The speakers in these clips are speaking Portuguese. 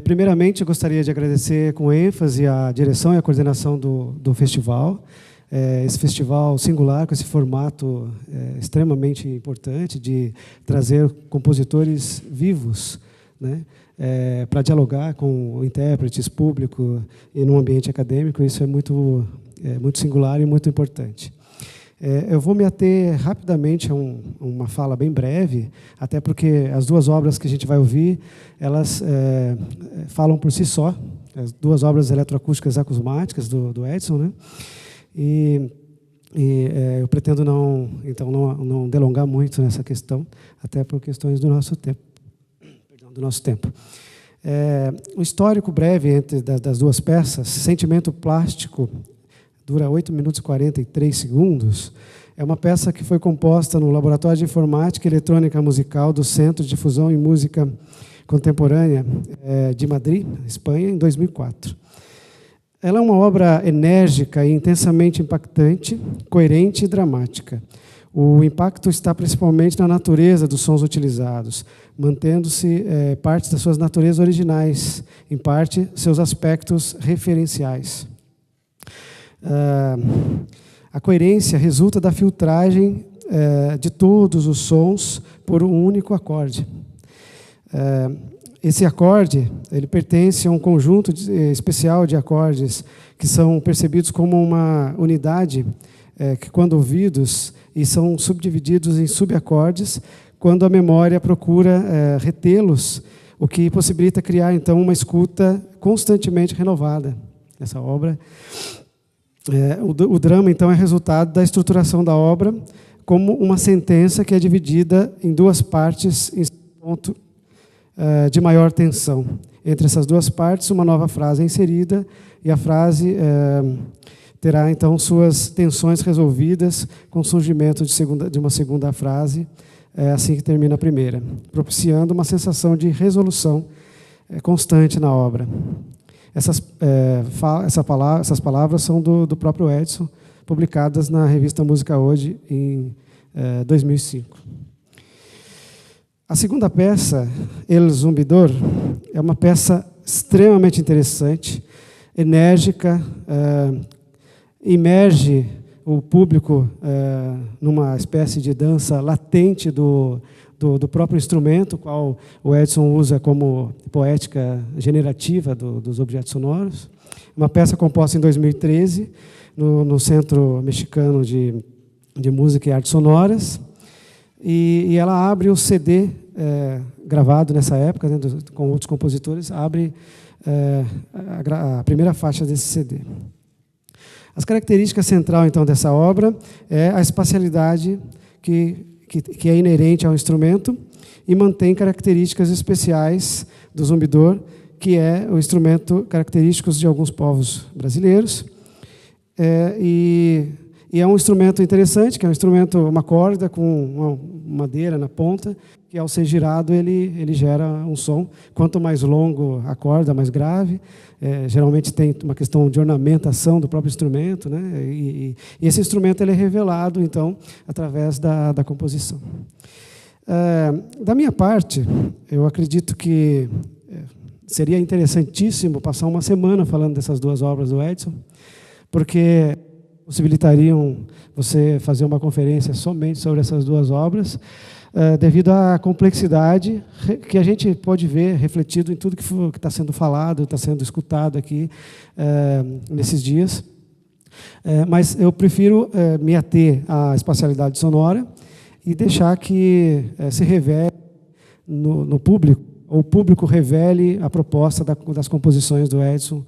Primeiramente, eu gostaria de agradecer com ênfase a direção e a coordenação do festival. Esse festival singular, com esse formato extremamente importante de trazer compositores vivos, né, para dialogar com intérpretes, público e no ambiente acadêmico. Isso é muito singular e muito importante. Eu vou me ater rapidamente a uma fala bem breve, até porque as duas obras que a gente vai ouvir, elas falam por si só, as duas obras eletroacústicas acusmáticas do Edson, né? Eu pretendo não delongar muito nessa questão, até por questões do nosso tempo. O histórico breve das duas peças, Sentimento Plástico, dura 8 minutos e 43 segundos. É uma peça que foi composta no Laboratório de Informática e Eletrônica Musical do Centro de Difusão em Música Contemporânea de Madrid, Espanha, em 2004. Ela é uma obra enérgica e intensamente impactante, coerente e dramática. O impacto está principalmente na natureza dos sons utilizados, mantendo-se parte das suas naturezas originais, em parte seus aspectos referenciais. A coerência resulta da filtragem de todos os sons por um único acorde. Esse acorde, ele pertence a um conjunto especial de acordes que são percebidos como uma unidade que, quando ouvidos, e são subdivididos em subacordes, quando a memória procura retê-los, o que possibilita criar, então, uma escuta constantemente renovada. Essa obra... O drama, então, é resultado da estruturação da obra como uma sentença que é dividida em duas partes em ponto de maior tensão. Entre essas duas partes, uma nova frase é inserida e a frase terá, então, suas tensões resolvidas com o surgimento de uma segunda frase, assim que termina a primeira, propiciando uma sensação de resolução constante na obra. Essas palavras são do próprio Edson, publicadas na revista Música Hoje, em 2005. A segunda peça, El Zumbidor, é uma peça extremamente interessante, enérgica, imerge o público numa espécie de dança latente do próprio instrumento, qual o Edson usa como poética generativa dos objetos sonoros. Uma peça composta em 2013, no Centro Mexicano de Música e Artes Sonoras, e ela abre o CD gravado nessa época, né, com outros compositores, abre a primeira faixa desse CD. As características centrais, então, dessa obra é a espacialidade que é inerente ao instrumento e mantém características especiais do zumbidor, que é o instrumento característico de alguns povos brasileiros. E é um instrumento interessante, que é um instrumento, uma corda com uma madeira na ponta, que ao ser girado ele gera um som. Quanto mais longo a corda, mais grave. Geralmente tem uma questão de ornamentação do próprio instrumento, né? E esse instrumento ele é revelado, então, através da composição. Da minha parte, eu acredito que seria interessantíssimo passar uma semana falando dessas duas obras do Edson, porque possibilitariam você fazer uma conferência somente sobre essas duas obras, devido à complexidade que a gente pode ver refletido em tudo que está sendo falado, está sendo escutado aqui nesses dias. Mas eu prefiro me ater à espacialidade sonora e deixar que se revele no público, ou o público revele a proposta das composições do Edson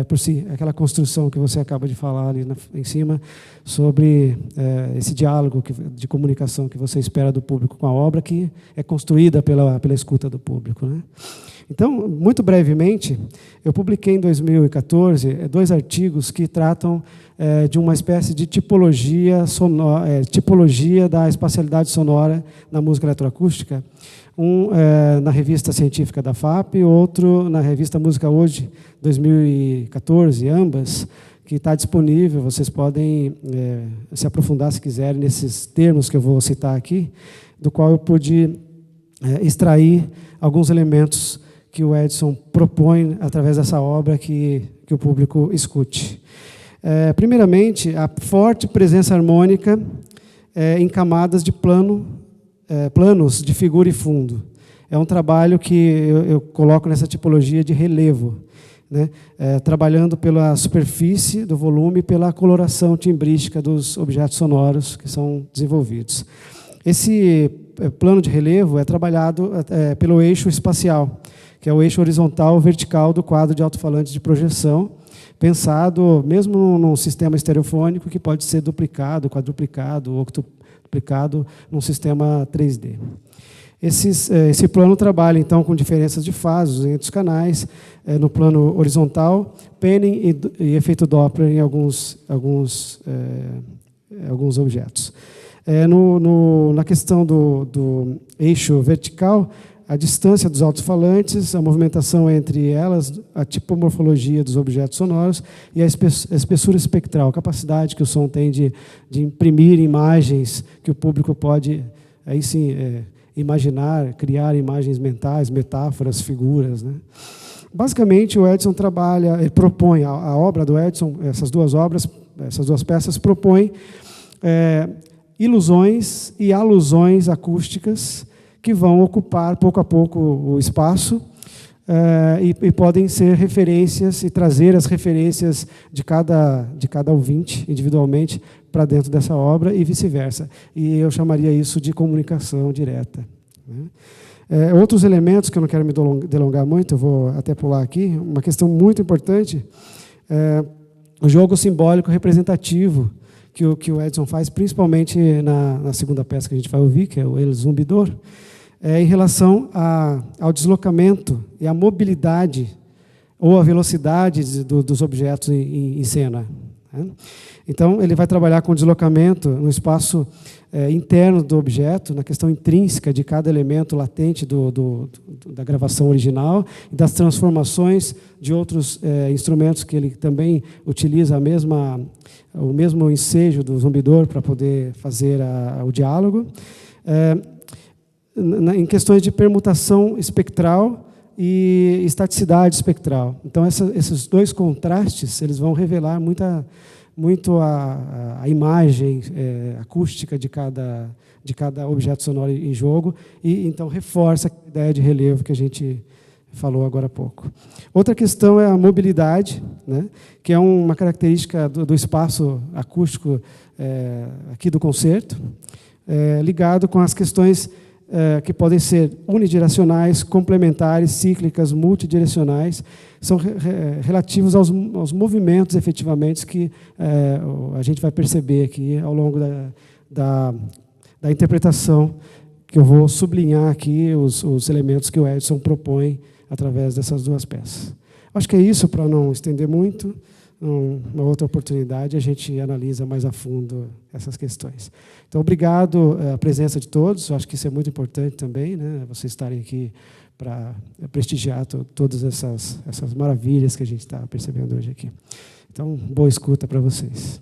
por si, aquela construção que você acaba de falar ali em cima, sobre esse diálogo de comunicação que você espera do público com a obra, que é construída pela escuta do público, né? Então, muito brevemente, eu publiquei em 2014 2 artigos que tratam de uma espécie de tipologia da espacialidade sonora na música eletroacústica, um na revista científica da FAP, outro na revista Música Hoje, 2014, ambas, que está disponível, vocês podem se aprofundar, se quiserem, nesses termos que eu vou citar aqui, do qual eu pude extrair alguns elementos que o Edson propõe através dessa obra que o público escute. Primeiramente, a forte presença harmônica em camadas de planos de figura e fundo. É um trabalho que eu coloco nessa tipologia de relevo, né? Trabalhando pela superfície do volume e pela coloração timbrística dos objetos sonoros que são desenvolvidos. Esse plano de relevo é trabalhado pelo eixo espacial, que é o eixo horizontal vertical do quadro de alto-falante de projeção, pensado mesmo num sistema estereofônico que pode ser duplicado, quadruplicado, octuplicado num sistema 3D. Esse plano trabalha, então, com diferenças de fases entre os canais, no plano horizontal, panning e efeito Doppler em alguns objetos. Na questão do eixo vertical, a distância dos alto-falantes, a movimentação entre elas, a tipomorfologia dos objetos sonoros e a espessura espectral, a capacidade que o som tem de imprimir imagens que o público pode, aí sim, imaginar, criar imagens mentais, metáforas, figuras, né? Basicamente, o Edson ele propõe, a obra do Edson, essas duas peças propõem ilusões e alusões acústicas que vão ocupar, pouco a pouco, o espaço e podem ser referências e trazer as referências de cada ouvinte, individualmente, para dentro dessa obra e vice-versa. E eu chamaria isso de comunicação direta, né? Outros elementos que eu não quero me delongar muito, eu vou até pular aqui, uma questão muito importante, o jogo simbólico representativo que o Edson faz, principalmente na segunda peça que a gente vai ouvir, que é o El Zumbidor, em relação ao deslocamento e à mobilidade ou à velocidade dos objetos em cena, né? Então, ele vai trabalhar com o deslocamento no espaço interno do objeto, na questão intrínseca de cada elemento latente da gravação original e das transformações de outros instrumentos que ele também utiliza o mesmo ensejo do zumbidor para poder fazer o diálogo. Em questões de permutação espectral e estaticidade espectral. Então, esses dois contrastes eles vão revelar muito a imagem acústica de cada objeto sonoro em jogo e, então, reforça a ideia de relevo que a gente falou agora há pouco. Outra questão é a mobilidade, né, que é uma característica do espaço acústico aqui do concerto, ligado com as questões que podem ser unidirecionais, complementares, cíclicas, multidirecionais, são relativos aos movimentos, efetivamente, que a gente vai perceber aqui ao longo da interpretação, que eu vou sublinhar aqui os elementos que o Edson propõe através dessas duas peças. Acho que é isso, para não estender muito. Numa outra oportunidade, a gente analisa mais a fundo essas questões. Então, obrigado a presença de todos. Eu acho que isso é muito importante também, né? Vocês estarem aqui para prestigiar todas essas maravilhas que a gente está percebendo hoje aqui. Então, boa escuta para vocês.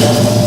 Música